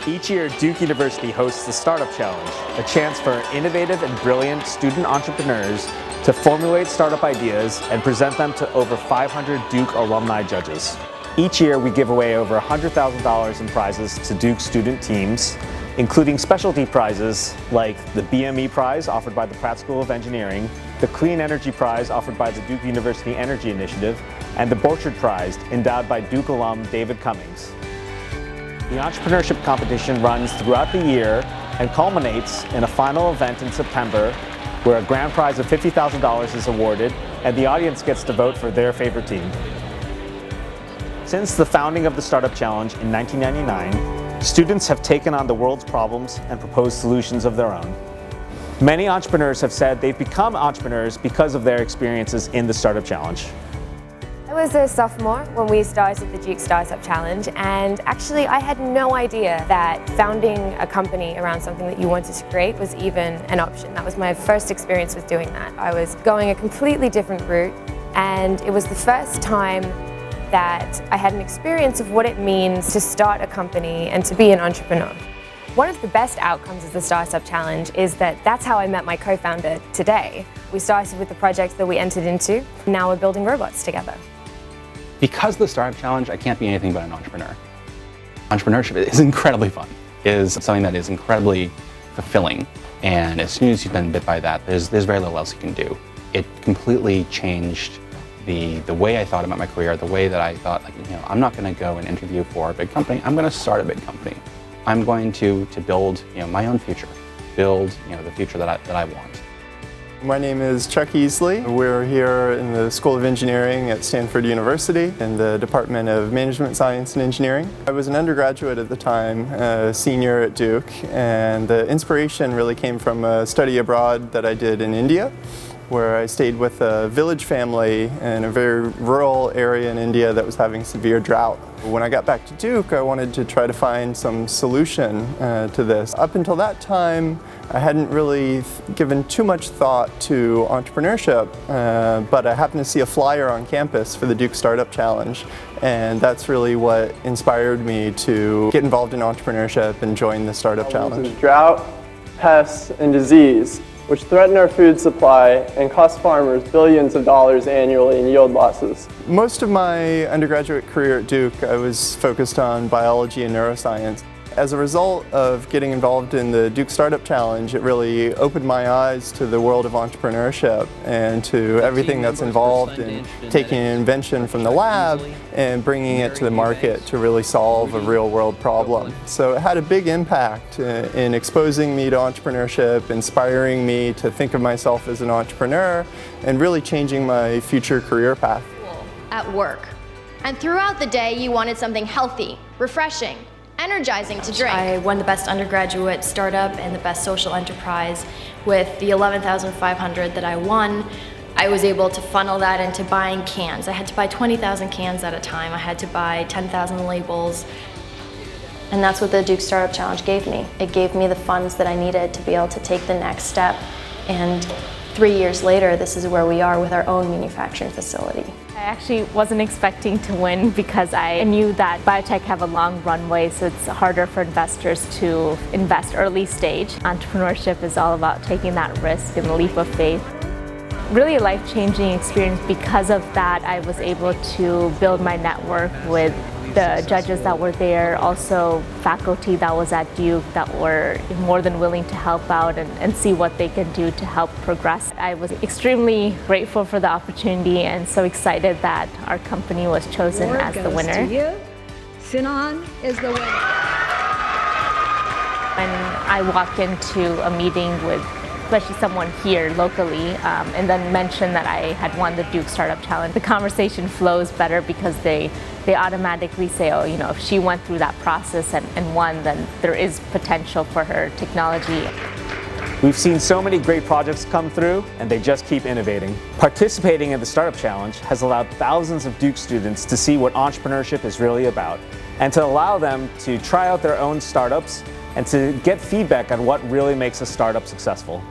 Each year, Duke University hosts the Startup Challenge, a chance for innovative and brilliant student entrepreneurs to formulate startup ideas and present them to over 500 Duke alumni judges. Each year, we give away over $100,000 in prizes to Duke student teams, including specialty prizes like the BME Prize offered by the Pratt School of Engineering, the Clean Energy Prize offered by the Duke University Energy Initiative, and the Borchard Prize endowed by Duke alum David Cummings. The entrepreneurship competition runs throughout the year and culminates in a final event in September where a grand prize of $50,000 is awarded and the audience gets to vote for their favorite team. Since the founding of the Startup Challenge in 1999, students have taken on the world's problems and proposed solutions of their own. Many entrepreneurs have said they've become entrepreneurs because of their experiences in the Startup Challenge. I was a sophomore when we started the Duke Startup Challenge, and actually I had no idea that founding a company around something that you wanted to create was even an option. That was my first experience with doing that. I was going a completely different route, and it was the first time that I had an experience of what it means to start a company and to be an entrepreneur. One of the best outcomes of the Startup Challenge is that that's how I met my co-founder today. We started with the project that we entered into. Now we're building robots together. Because of the Startup Challenge, I can't be anything but an entrepreneur. Entrepreneurship is incredibly fun. It is something that is incredibly fulfilling. And as soon as you've been bit by that, there's very little else you can do. It completely changed the way I thought about my career, the way that I thought, I'm not going to go and interview for a big company. I'm going to start a big company. I'm going to build, my own future, build, the future that I want. My name is Chuck Easley. We're here in the School of Engineering at Stanford University in the Department of Management Science and Engineering. I was an undergraduate at the time, a senior at Duke, and the inspiration really came from a study abroad that I did in India, where I stayed with a village family in a very rural area in India that was having severe drought. When I got back to Duke, I wanted to try to find some solution to this. Up until that time, I hadn't really given too much thought to entrepreneurship, but I happened to see a flyer on campus for the Duke Startup Challenge, and that's really what inspired me to get involved in entrepreneurship and join the Startup Challenge. Drought, pests, and disease, which threaten our food supply and cost farmers billions of dollars annually in yield losses. Most of my undergraduate career at Duke, I was focused on biology and neuroscience. As a result of getting involved in the Duke Startup Challenge, it really opened my eyes to the world of entrepreneurship and to everything that's involved in taking an invention from the lab and bringing it to the market to really solve a real-world problem. So it had a big impact in exposing me to entrepreneurship, inspiring me to think of myself as an entrepreneur, and really changing my future career path. At work. And throughout the day, you wanted something healthy, refreshing, energizing to drink. I won the best undergraduate startup and the best social enterprise. With the $11,500 that I won, I was able to funnel that into buying cans. I had to buy 20,000 cans at a time. I had to buy 10,000 labels. And that's what the Duke Startup Challenge gave me. It gave me the funds that I needed to be able to take the next step. And 3 years later, this is where we are with our own manufacturing facility. I actually wasn't expecting to win because I knew that biotech have a long runway, so it's harder for investors to invest early stage. Entrepreneurship is all about taking that risk and leap of faith. Really a life-changing experience. Because of that, I was able to build my network with the judges that were there, also faculty that was at Duke that were more than willing to help out and see what they can do to help progress. I was extremely grateful for the opportunity and so excited that our company was chosen as the winner. Sinan is the winner. When I walked into a meeting with especially someone here locally, and then mentioned that I had won the Duke Startup Challenge, the conversation flows better because they automatically say, oh, if she went through that process and won, then there is potential for her technology. We've seen so many great projects come through, and they just keep innovating. Participating in the Startup Challenge has allowed thousands of Duke students to see what entrepreneurship is really about, and to allow them to try out their own startups and to get feedback on what really makes a startup successful.